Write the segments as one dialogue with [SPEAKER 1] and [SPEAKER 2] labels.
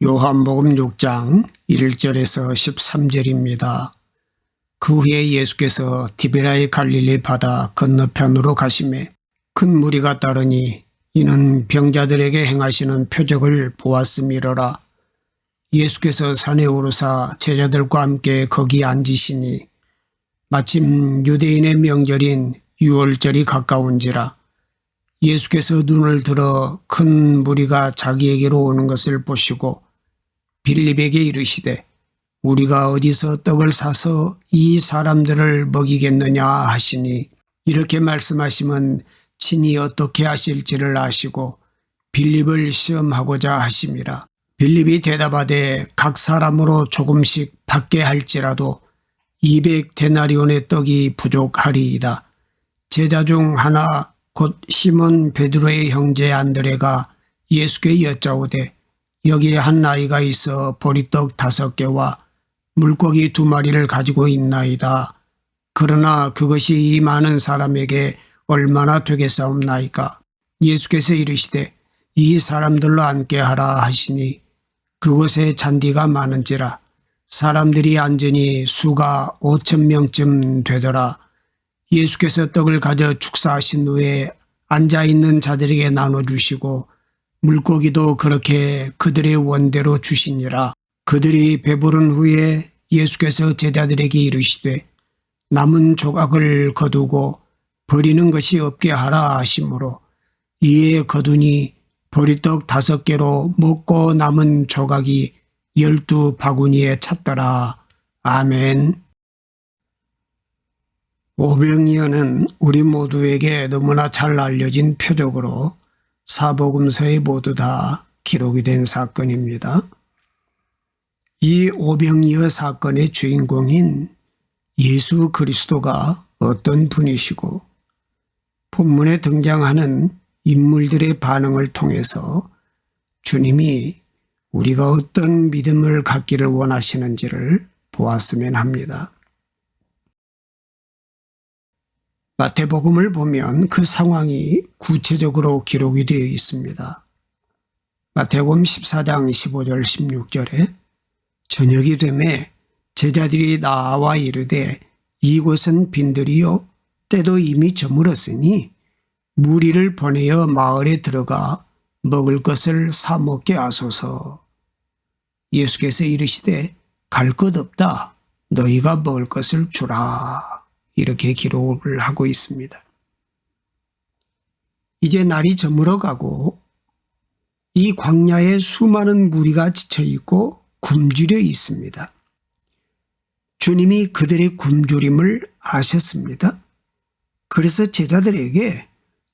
[SPEAKER 1] 요한복음 6장 1절에서 13절입니다. 그 후에 예수께서 디베라의 갈릴리 바다 건너편으로 가시매 큰 무리가 따르니 이는 병자들에게 행하시는 표적을 보았음이로라. 예수께서 산에 오르사 제자들과 함께 거기 앉으시니 마침 유대인의 명절인 유월절이 가까운지라. 예수께서 눈을 들어 큰 무리가 자기에게로 오는 것을 보시고 빌립에게 이르시되 우리가 어디서 떡을 사서 이 사람들을 먹이겠느냐 하시니, 이렇게 말씀하시면 친히 어떻게 하실지를 아시고 빌립을 시험하고자 하심이라. 빌립이 대답하되 각 사람으로 조금씩 받게 할지라도 200데나리온의 떡이 부족하리이다. 제자 중 하나 곧 시몬 베드로의 형제 안드레가 예수께 여짜오되 여기에 한 아이가 있어 보리떡 5개와 물고기 2마리를 가지고 있나이다. 그러나 그것이 이 많은 사람에게 얼마나 되겠사옵나이까. 예수께서 이르시되 이 사람들로 앉게 하라 하시니 그곳에 잔디가 많은지라 사람들이 앉으니 수가 5,000명쯤 되더라. 예수께서 떡을 가져 축사하신 후에 앉아있는 자들에게 나눠주시고 물고기도 그렇게 그들의 원대로 주시니라. 그들이 배부른 후에 예수께서 제자들에게 이르시되 남은 조각을 거두고 버리는 것이 없게 하라 하시므로 이에 거두니 보리떡 5개로 먹고 남은 조각이 12바구니에 찼더라. 아멘. 오병이어는 우리 모두에게 너무나 잘 알려진 표적으로 사복음서에 모두 다 기록이 된 사건입니다. 이 오병이어 사건의 주인공인 예수 그리스도가 어떤 분이시고 본문에 등장하는 인물들의 반응을 통해서 주님이 우리가 어떤 믿음을 갖기를 원하시는지를 보았으면 합니다. 마태복음을 보면 그 상황이 구체적으로 기록이 되어 있습니다. 마태복음 14장 15절 16절에 저녁이 되매 제자들이 나와 이르되 이곳은 빈들이요 때도 이미 저물었으니 무리를 보내어 마을에 들어가 먹을 것을 사 먹게 하소서. 예수께서 이르시되 갈 것 없다. 너희가 먹을 것을 주라. 이렇게 기록을 하고 있습니다. 이제 날이 저물어가고 이 광야에 수많은 무리가 지쳐있고 굶주려 있습니다. 주님이 그들의 굶주림을 아셨습니다. 그래서 제자들에게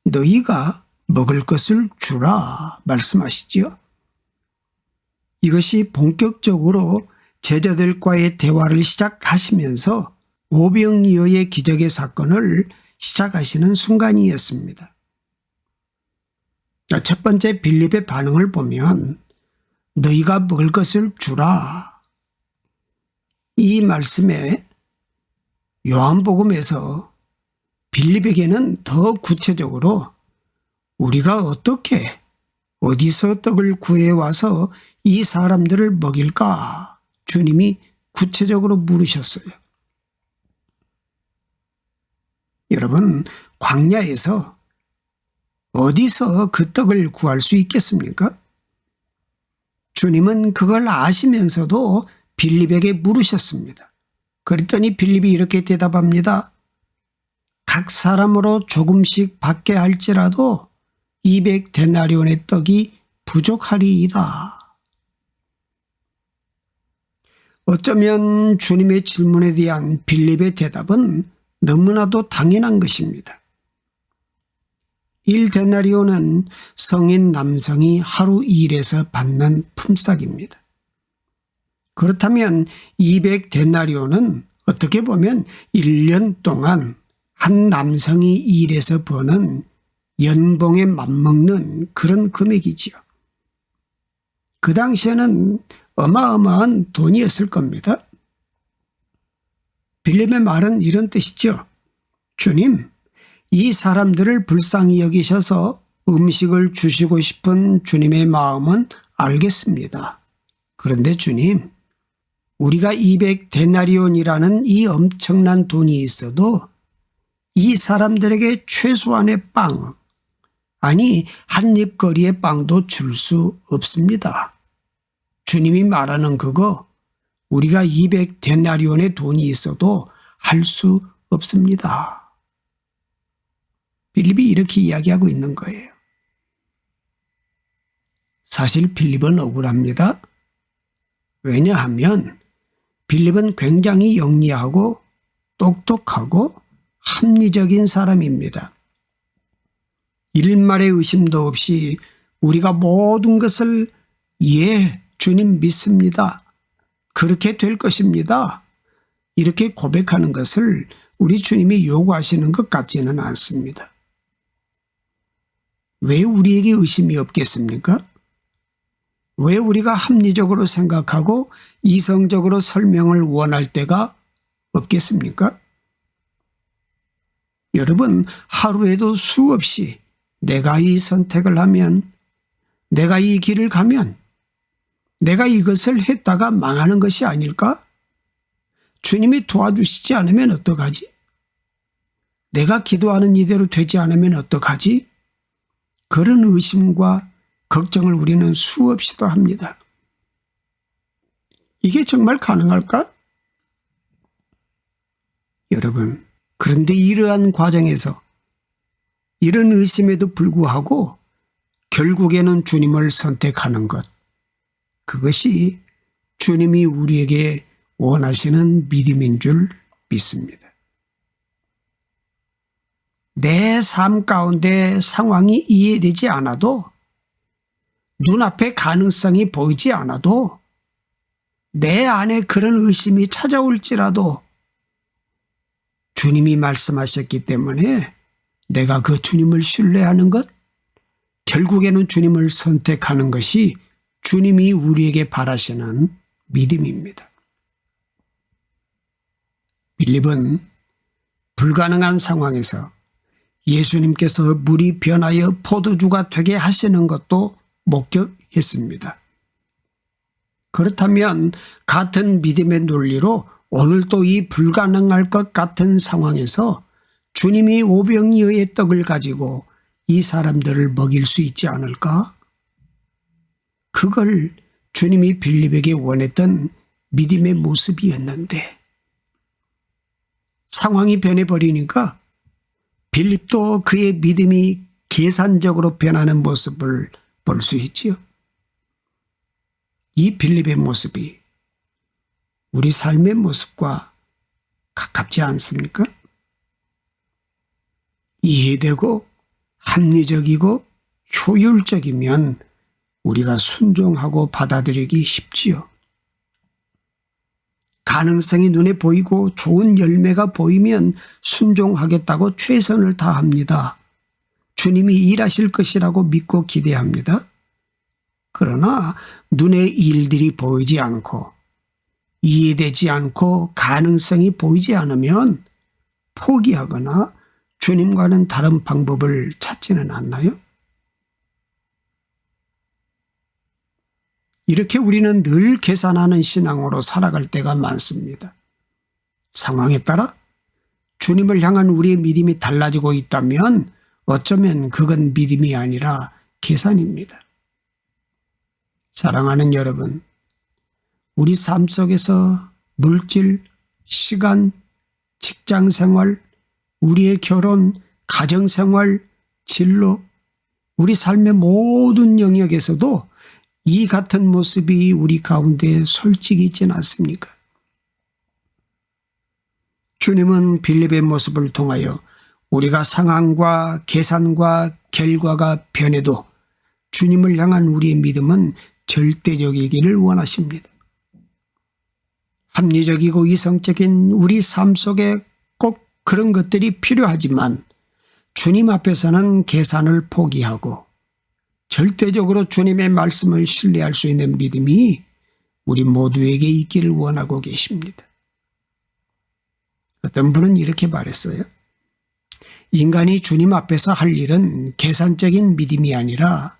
[SPEAKER 1] 너희가 먹을 것을 주라 말씀하시지요. 이것이 본격적으로 제자들과의 대화를 시작하시면서 오병이어의 기적의 사건을 시작하시는 순간이었습니다. 첫 번째 빌립의 반응을 보면 너희가 먹을 것을 주라. 이 말씀에 요한복음에서 빌립에게는 더 구체적으로 우리가 어떻게 어디서 떡을 구해와서 이 사람들을 먹일까 주님이 구체적으로 물으셨어요. 여러분, 광야에서 어디서 그 떡을 구할 수 있겠습니까? 주님은 그걸 아시면서도 빌립에게 물으셨습니다. 그랬더니 빌립이 이렇게 대답합니다. 각 사람으로 조금씩 받게 할지라도 200데나리온의 떡이 부족하리이다. 어쩌면 주님의 질문에 대한 빌립의 대답은 너무나도 당연한 것입니다. 1데나리온은 성인 남성이 하루 일해서 받는 품삯입니다. 그렇다면 200데나리온은 어떻게 보면 1년 동안 한 남성이 일해서 버는 연봉에 맞먹는 그런 금액이지요. 그 당시에는 어마어마한 돈이었을 겁니다. 빌립의 말은 이런 뜻이죠. 주님, 이 사람들을 불쌍히 여기셔서 음식을 주시고 싶은 주님의 마음은 알겠습니다. 그런데 주님, 우리가 200데나리온이라는 이 엄청난 돈이 있어도 이 사람들에게 최소한의 빵, 아니 한입거리의 빵도 줄 수 없습니다. 주님이 말하는 그거 우리가 200데나리온의 돈이 있어도 할 수 없습니다. 빌립이 이렇게 이야기하고 있는 거예요. 사실 빌립은 억울합니다. 왜냐하면 빌립은 굉장히 영리하고 똑똑하고 합리적인 사람입니다. 일말의 의심도 없이 우리가 모든 것을 주님 믿습니다. 그렇게 될 것입니다. 이렇게 고백하는 것을 우리 주님이 요구하시는 것 같지는 않습니다. 왜 우리에게 의심이 없겠습니까? 왜 우리가 합리적으로 생각하고 이성적으로 설명을 원할 때가 없겠습니까? 여러분, 하루에도 수없이 내가 이 선택을 하면, 내가 이 길을 가면, 내가 이것을 했다가 망하는 것이 아닐까? 주님이 도와주시지 않으면 어떡하지? 내가 기도하는 이대로 되지 않으면 어떡하지? 그런 의심과 걱정을 우리는 수없이도 합니다. 이게 정말 가능할까? 여러분, 그런데 이러한 과정에서 이런 의심에도 불구하고 결국에는 주님을 선택하는 것, 그것이 주님이 우리에게 원하시는 믿음인 줄 믿습니다. 내 삶 가운데 상황이 이해되지 않아도, 눈앞에 가능성이 보이지 않아도, 내 안에 그런 의심이 찾아올지라도 주님이 말씀하셨기 때문에 내가 그 주님을 신뢰하는 것, 결국에는 주님을 선택하는 것이 주님이 우리에게 바라시는 믿음입니다. 빌립은 불가능한 상황에서 예수님께서 물이 변하여 포도주가 되게 하시는 것도 목격했습니다. 그렇다면 같은 믿음의 논리로 오늘도 이 불가능할 것 같은 상황에서 주님이 오병이어의 떡을 가지고 이 사람들을 먹일 수 있지 않을까? 그걸 주님이 빌립에게 원했던 믿음의 모습이었는데 상황이 변해버리니까 빌립도 그의 믿음이 계산적으로 변하는 모습을 볼 수 있지요. 이 빌립의 모습이 우리 삶의 모습과 가깝지 않습니까? 이해되고 합리적이고 효율적이면 우리가 순종하고 받아들이기 쉽지요. 가능성이 눈에 보이고 좋은 열매가 보이면 순종하겠다고 최선을 다합니다. 주님이 일하실 것이라고 믿고 기대합니다. 그러나 눈에 일들이 보이지 않고 이해되지 않고 가능성이 보이지 않으면 포기하거나 주님과는 다른 방법을 찾지는 않나요? 이렇게 우리는 늘 계산하는 신앙으로 살아갈 때가 많습니다. 상황에 따라 주님을 향한 우리의 믿음이 달라지고 있다면 어쩌면 그건 믿음이 아니라 계산입니다. 사랑하는 여러분, 우리 삶 속에서 물질, 시간, 직장생활, 우리의 결혼, 가정생활, 진로, 우리 삶의 모든 영역에서도 이 같은 모습이 우리 가운데 솔직히 있지는 않습니까? 주님은 빌립의 모습을 통하여 우리가 상황과 계산과 결과가 변해도 주님을 향한 우리의 믿음은 절대적이기를 원하십니다. 합리적이고 이성적인 우리 삶 속에 꼭 그런 것들이 필요하지만 주님 앞에서는 계산을 포기하고 절대적으로 주님의 말씀을 신뢰할 수 있는 믿음이 우리 모두에게 있기를 원하고 계십니다. 어떤 분은 이렇게 말했어요. 인간이 주님 앞에서 할 일은 계산적인 믿음이 아니라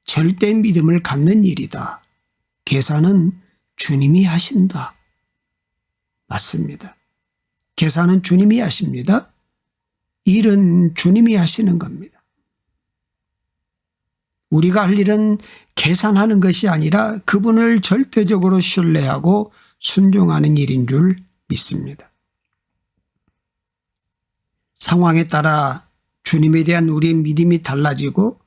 [SPEAKER 1] 절대 믿음을 갖는 일이다. 계산은 주님이 하신다. 맞습니다. 계산은 주님이 하십니다. 일은 주님이 하시는 겁니다. 우리가 할 일은 계산하는 것이 아니라 그분을 절대적으로 신뢰하고 순종하는 일인 줄 믿습니다. 상황에 따라 주님에 대한 우리의 믿음이 달라지고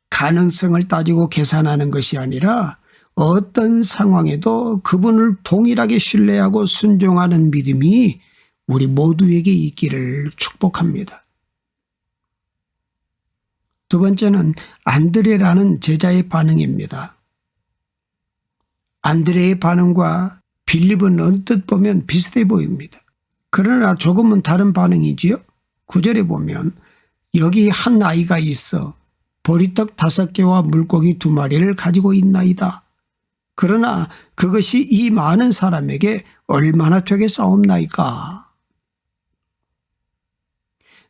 [SPEAKER 1] 가능성을 따지고 계산하는 것이 아니라 어떤 상황에도 그분을 동일하게 신뢰하고 순종하는 믿음이 우리 모두에게 있기를 축복합니다. 두 번째는 안드레라는 제자의 반응입니다. 안드레의 반응과 빌립은 언뜻 보면 비슷해 보입니다. 그러나 조금은 다른 반응이지요. 9절에 보면 여기 한 아이가 있어 보리떡 5개와 물고기 2마리를 가지고 있나이다. 그러나 그것이 이 많은 사람에게 얼마나 되겠사옵나이까.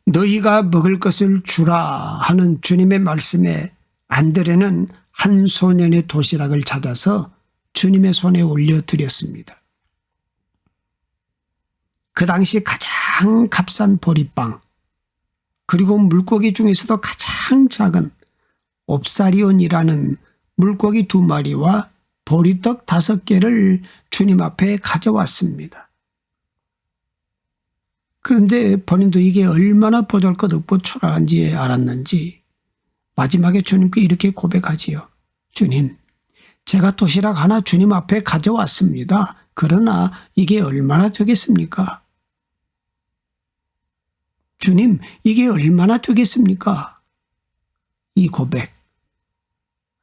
[SPEAKER 1] 너희가 먹을 것을 주라 하는 주님의 말씀에 안드레는 한 소년의 도시락을 찾아서 주님의 손에 올려드렸습니다. 그 당시 가장 값싼 보리빵, 그리고 물고기 중에서도 가장 작은 옵사리온이라는 물고기 2마리와 보리떡 5개를 주님 앞에 가져왔습니다. 그런데 본인도 이게 얼마나 보잘것없고 초라한지 알았는지 마지막에 주님께 이렇게 고백하지요. 주님, 제가 도시락 하나 주님 앞에 가져왔습니다. 그러나 이게 얼마나 되겠습니까? 주님, 이게 얼마나 되겠습니까? 이 고백,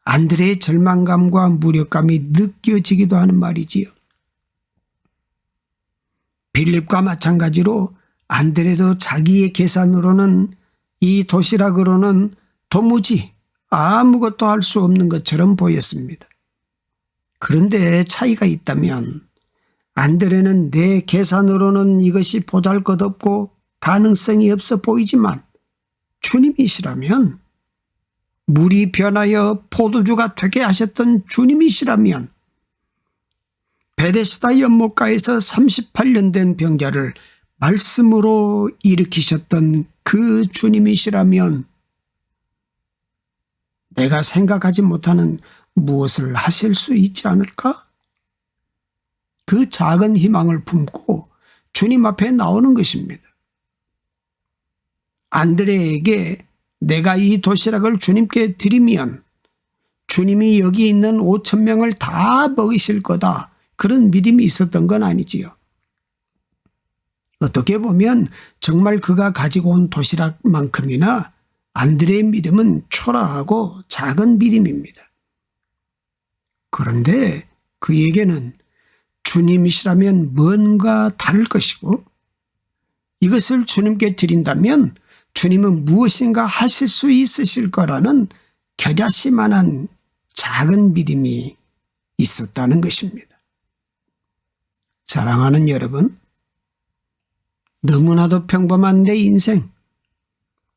[SPEAKER 1] 안드레의 절망감과 무력감이 느껴지기도 하는 말이지요. 빌립과 마찬가지로 안드레도 자기의 계산으로는 이 도시락으로는 도무지 아무것도 할 수 없는 것처럼 보였습니다. 그런데 차이가 있다면 안드레는 내 계산으로는 이것이 보잘것없고 가능성이 없어 보이지만 주님이시라면, 물이 변하여 포도주가 되게 하셨던 주님이시라면, 베데스다 연못가에서 38년 된 병자를 말씀으로 일으키셨던 그 주님이시라면 내가 생각하지 못하는 무엇을 하실 수 있지 않을까? 그 작은 희망을 품고 주님 앞에 나오는 것입니다. 안드레에게 내가 이 도시락을 주님께 드리면 주님이 여기 있는 5,000명을 다 먹이실 거다, 그런 믿음이 있었던 건 아니지요. 어떻게 보면 정말 그가 가지고 온 도시락만큼이나 안드레의 믿음은 초라하고 작은 믿음입니다. 그런데 그에게는 주님이시라면 뭔가 다를 것이고, 이것을 주님께 드린다면 주님은 무엇인가 하실 수 있으실 거라는 겨자씨만한 작은 믿음이 있었다는 것입니다. 사랑하는 여러분, 너무나도 평범한 내 인생,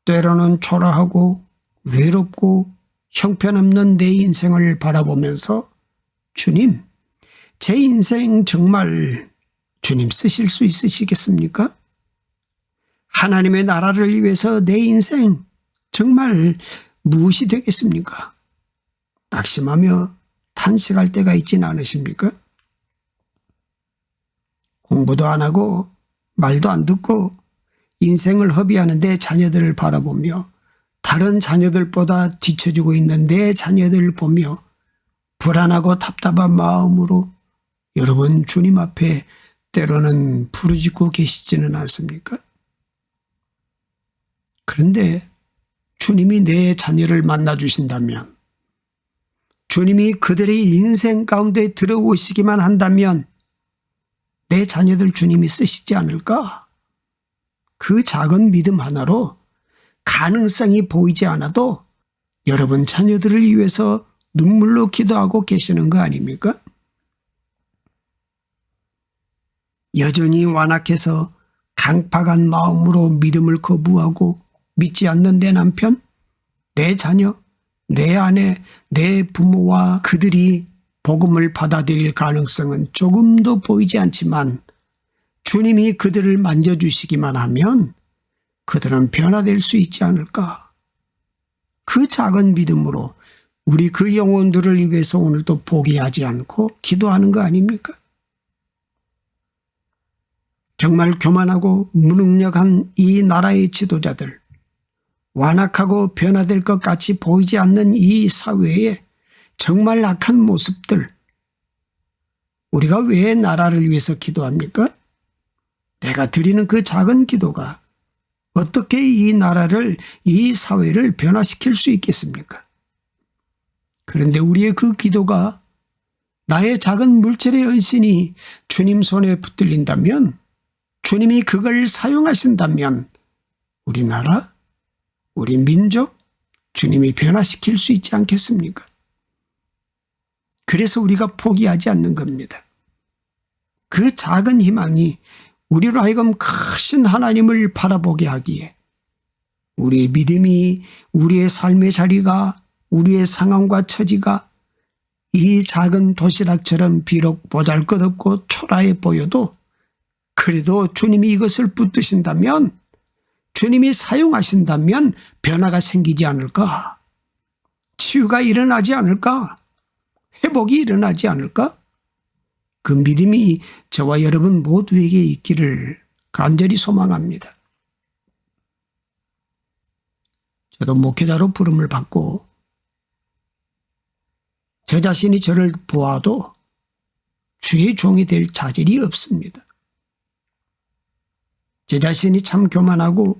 [SPEAKER 1] 때로는 초라하고 외롭고 형편없는 내 인생을 바라보면서 주님, 제 인생 정말 주님 쓰실 수 있으시겠습니까? 하나님의 나라를 위해서 내 인생 정말 무엇이 되겠습니까? 낙심하며 탄식할 때가 있지는 않으십니까? 공부도 안 하고 말도 안 듣고 인생을 허비하는 내 자녀들을 바라보며 다른 자녀들보다 뒤처지고 있는 내 자녀들을 보며 불안하고 답답한 마음으로 여러분 주님 앞에 때로는 부르짖고 계시지는 않습니까? 그런데 주님이 내 자녀를 만나주신다면, 주님이 그들의 인생 가운데 들어오시기만 한다면 내 자녀들 주님이 쓰시지 않을까? 그 작은 믿음 하나로 가능성이 보이지 않아도 여러분 자녀들을 위해서 눈물로 기도하고 계시는 거 아닙니까? 여전히 완악해서 강팍한 마음으로 믿음을 거부하고 믿지 않는 내 남편, 내 자녀, 내 아내, 내 부모와 그들이 복음을 받아들일 가능성은 조금도 보이지 않지만 주님이 그들을 만져주시기만 하면 그들은 변화될 수 있지 않을까. 그 작은 믿음으로 우리 그 영혼들을 위해서 오늘도 포기하지 않고 기도하는 거 아닙니까? 정말 교만하고 무능력한 이 나라의 지도자들, 완악하고 변화될 것 같이 보이지 않는 이 사회에 정말 악한 모습들, 우리가 왜 나라를 위해서 기도합니까? 내가 드리는 그 작은 기도가 어떻게 이 나라를, 이 사회를 변화시킬 수 있겠습니까? 그런데 우리의 그 기도가 나의 작은 물질의 헌신이 주님 손에 붙들린다면, 주님이 그걸 사용하신다면 우리나라, 우리 민족, 주님이 변화시킬 수 있지 않겠습니까? 그래서 우리가 포기하지 않는 겁니다. 그 작은 희망이 우리로 하여금 크신 하나님을 바라보게 하기에 우리의 믿음이, 우리의 삶의 자리가, 우리의 상황과 처지가 이 작은 도시락처럼 비록 보잘것없고 초라해 보여도 그래도 주님이 이것을 붙드신다면, 주님이 사용하신다면 변화가 생기지 않을까? 치유가 일어나지 않을까? 회복이 일어나지 않을까? 그 믿음이 저와 여러분 모두에게 있기를 간절히 소망합니다. 저도 목회자로 부름을 받고 저 자신이 저를 보아도 주의 종이 될 자질이 없습니다. 제 자신이 참 교만하고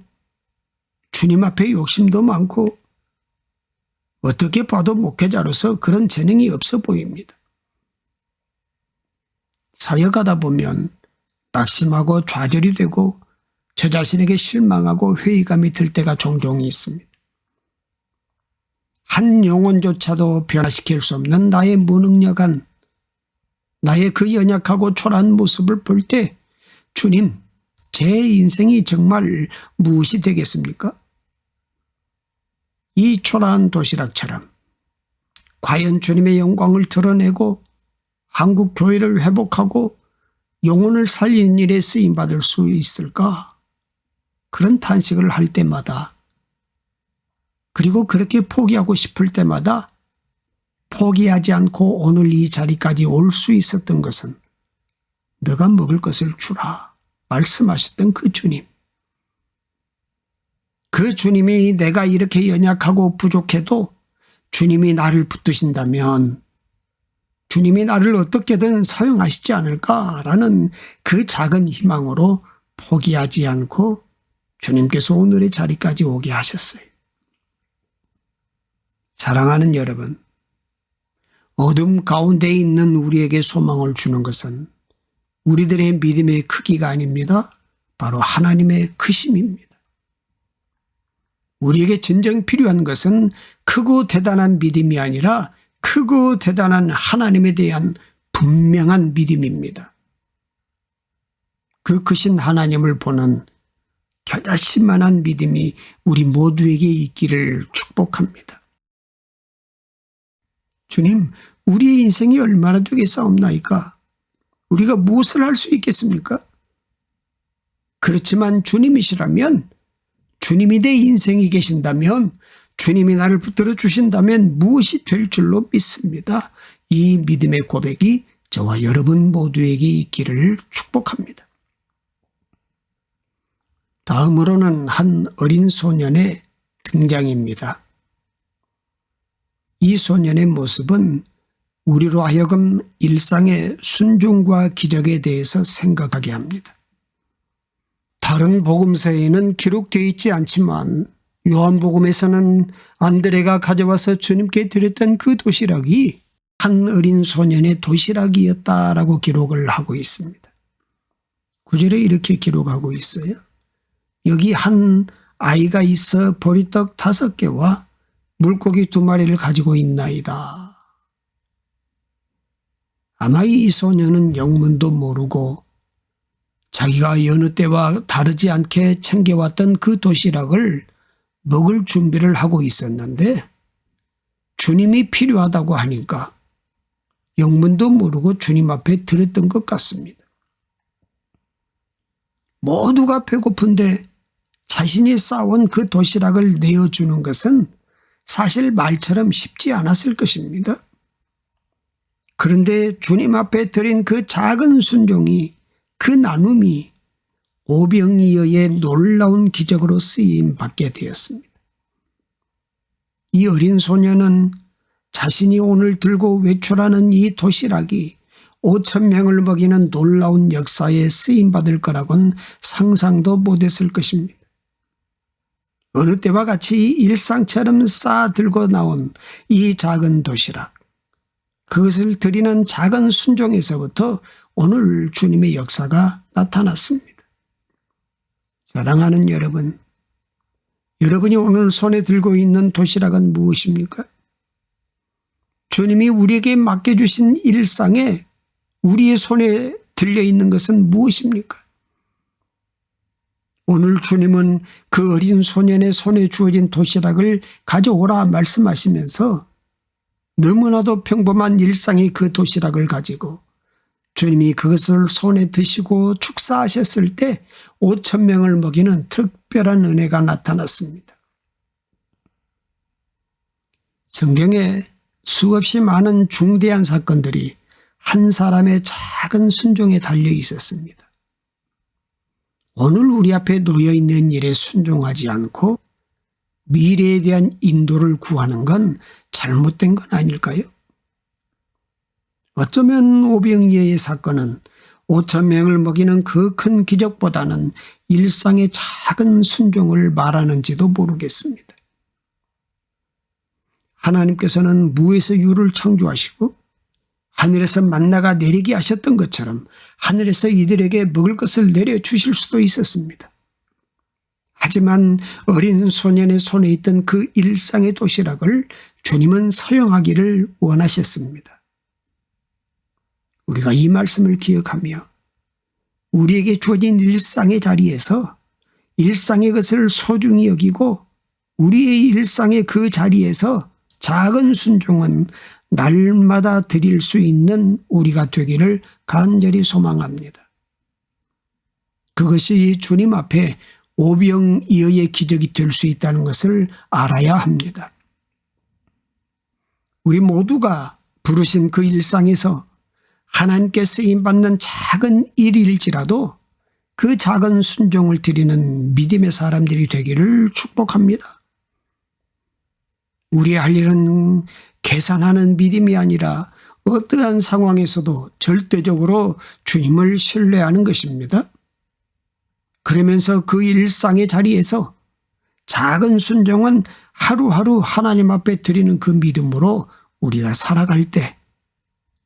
[SPEAKER 1] 주님 앞에 욕심도 많고 어떻게 봐도 목회자로서 그런 재능이 없어 보입니다. 사역하다 보면 낙심하고 좌절이 되고 저 자신에게 실망하고 회의감이 들 때가 종종 있습니다. 한 영혼조차도 변화시킬 수 없는 나의 무능력한, 나의 그 연약하고 초라한 모습을 볼 때 주님, 제 인생이 정말 무엇이 되겠습니까? 이 초라한 도시락처럼 과연 주님의 영광을 드러내고 한국 교회를 회복하고 영혼을 살리는 일에 쓰임받을 수 있을까? 그런 탄식을 할 때마다, 그리고 그렇게 포기하고 싶을 때마다 포기하지 않고 오늘 이 자리까지 올 수 있었던 것은 너가 먹을 것을 주라 말씀하셨던 그 주님. 그 주님이 내가 이렇게 연약하고 부족해도 주님이 나를 붙드신다면 주님이 나를 어떻게든 사용하시지 않을까라는 그 작은 희망으로 포기하지 않고 주님께서 오늘의 자리까지 오게 하셨어요. 사랑하는 여러분, 어둠 가운데 있는 우리에게 소망을 주는 것은 우리들의 믿음의 크기가 아닙니다. 바로 하나님의 크심입니다. 우리에게 진정 필요한 것은 크고 대단한 믿음이 아니라 크고 대단한 하나님에 대한 분명한 믿음입니다. 그 크신 하나님을 보는 겨자씨만한 믿음이 우리 모두에게 있기를 축복합니다. 주님, 우리의 인생이 얼마나 되겠사옵나이까? 우리가 무엇을 할 수 있겠습니까? 그렇지만 주님이시라면, 주님이 내 인생에 계신다면, 주님이 나를 붙들어 주신다면 무엇이 될 줄로 믿습니다. 이 믿음의 고백이 저와 여러분 모두에게 있기를 축복합니다. 다음으로는 한 어린 소년의 등장입니다. 이 소년의 모습은 우리로 하여금 일상의 순종과 기적에 대해서 생각하게 합니다. 다른 복음서에는 기록되어 있지 않지만 요한복음에서는 안드레가 가져와서 주님께 드렸던 그 도시락이 한 어린 소년의 도시락이었다라고 기록을 하고 있습니다. 9절에 이렇게 기록하고 있어요. 여기 한 아이가 있어 보리떡 5개와 물고기 2마리를 가지고 있나이다. 아마 이 소년은 영문도 모르고 자기가 여느 때와 다르지 않게 챙겨왔던 그 도시락을 먹을 준비를 하고 있었는데 주님이 필요하다고 하니까 영문도 모르고 주님 앞에 들었던 것 같습니다. 모두가 배고픈데 자신이 싸온 그 도시락을 내어주는 것은 사실 말처럼 쉽지 않았을 것입니다. 그런데 주님 앞에 드린 그 작은 순종이, 그 나눔이 오병이어의 놀라운 기적으로 쓰임 받게 되었습니다. 이 어린 소녀는 자신이 오늘 들고 외출하는 이 도시락이 5,000명을 먹이는 놀라운 역사에 쓰임받을 거라고는 상상도 못했을 것입니다. 어느 때와 같이 일상처럼 쌓아 들고 나온 이 작은 도시락, 그것을 드리는 작은 순종에서부터 오늘 주님의 역사가 나타났습니다. 사랑하는 여러분, 여러분이 오늘 손에 들고 있는 도시락은 무엇입니까? 주님이 우리에게 맡겨주신 일상에 우리의 손에 들려있는 것은 무엇입니까? 오늘 주님은 그 어린 소년의 손에 주어진 도시락을 가져오라 말씀하시면서 너무나도 평범한 일상의 그 도시락을 가지고 주님이 그것을 손에 드시고 축사하셨을 때 5,000명을 먹이는 특별한 은혜가 나타났습니다. 성경에 수없이 많은 중대한 사건들이 한 사람의 작은 순종에 달려 있었습니다. 오늘 우리 앞에 놓여 있는 일에 순종하지 않고 미래에 대한 인도를 구하는 건 잘못된 건 아닐까요? 어쩌면 오병이어의 사건은 5,000명을 먹이는 그 큰 기적보다는 일상의 작은 순종을 말하는지도 모르겠습니다. 하나님께서는 무에서 유를 창조하시고 하늘에서 만나가 내리게 하셨던 것처럼 하늘에서 이들에게 먹을 것을 내려주실 수도 있었습니다. 하지만 어린 소년의 손에 있던 그 일상의 도시락을 주님은 사용하기를 원하셨습니다. 우리가 이 말씀을 기억하며 우리에게 주어진 일상의 자리에서 일상의 것을 소중히 여기고 우리의 일상의 그 자리에서 작은 순종은 날마다 드릴 수 있는 우리가 되기를 간절히 소망합니다. 그것이 주님 앞에 오병이어의 기적이 될 수 있다는 것을 알아야 합니다. 우리 모두가 부르신 그 일상에서 하나님께 쓰임받는 작은 일일지라도 그 작은 순종을 드리는 믿음의 사람들이 되기를 축복합니다. 우리의 할 일은 계산하는 믿음이 아니라 어떠한 상황에서도 절대적으로 주님을 신뢰하는 것입니다. 그러면서 그 일상의 자리에서 작은 순종은 하루하루 하나님 앞에 드리는 그 믿음으로 우리가 살아갈 때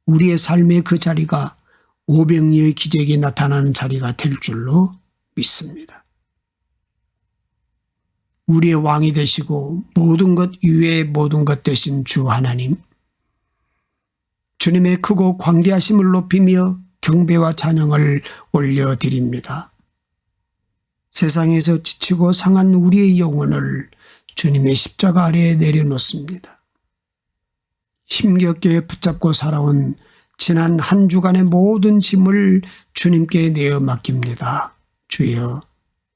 [SPEAKER 1] 우리의 삶의 그 자리가 오병이어의 기적이 나타나는 자리가 될 줄로 믿습니다. 우리의 왕이 되시고 모든 것 위에 모든 것 되신 주 하나님, 주님의 크고 광대하심을 높이며 경배와 찬양을 올려드립니다. 세상에서 지치고 상한 우리의 영혼을 주님의 십자가 아래에 내려놓습니다. 힘겹게 붙잡고 살아온 지난 한 주간의 모든 짐을 주님께 내어 맡깁니다. 주여,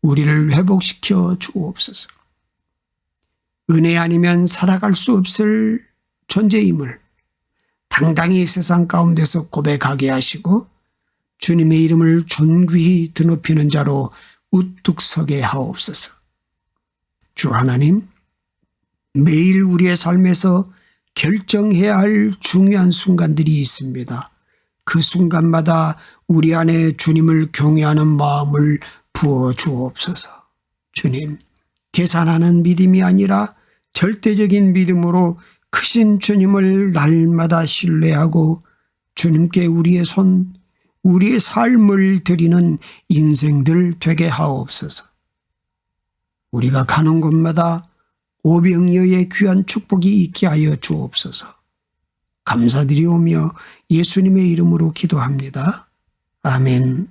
[SPEAKER 1] 우리를 회복시켜 주옵소서. 은혜 아니면 살아갈 수 없을 존재임을 당당히 세상 가운데서 고백하게 하시고 주님의 이름을 존귀히 드높이는 자로 우뚝 서게 하옵소서. 주 하나님, 매일 우리의 삶에서 결정해야 할 중요한 순간들이 있습니다. 그 순간마다 우리 안에 주님을 경외하는 마음을 부어 주옵소서. 주님, 계산하는 믿음이 아니라 절대적인 믿음으로 크신 주님을 날마다 신뢰하고 주님께 우리의 손, 우리의 삶을 드리는 인생들 되게 하옵소서. 우리가 가는 곳마다 오병이어의 귀한 축복이 있게 하여 주옵소서. 감사드리오며 예수님의 이름으로 기도합니다. 아멘.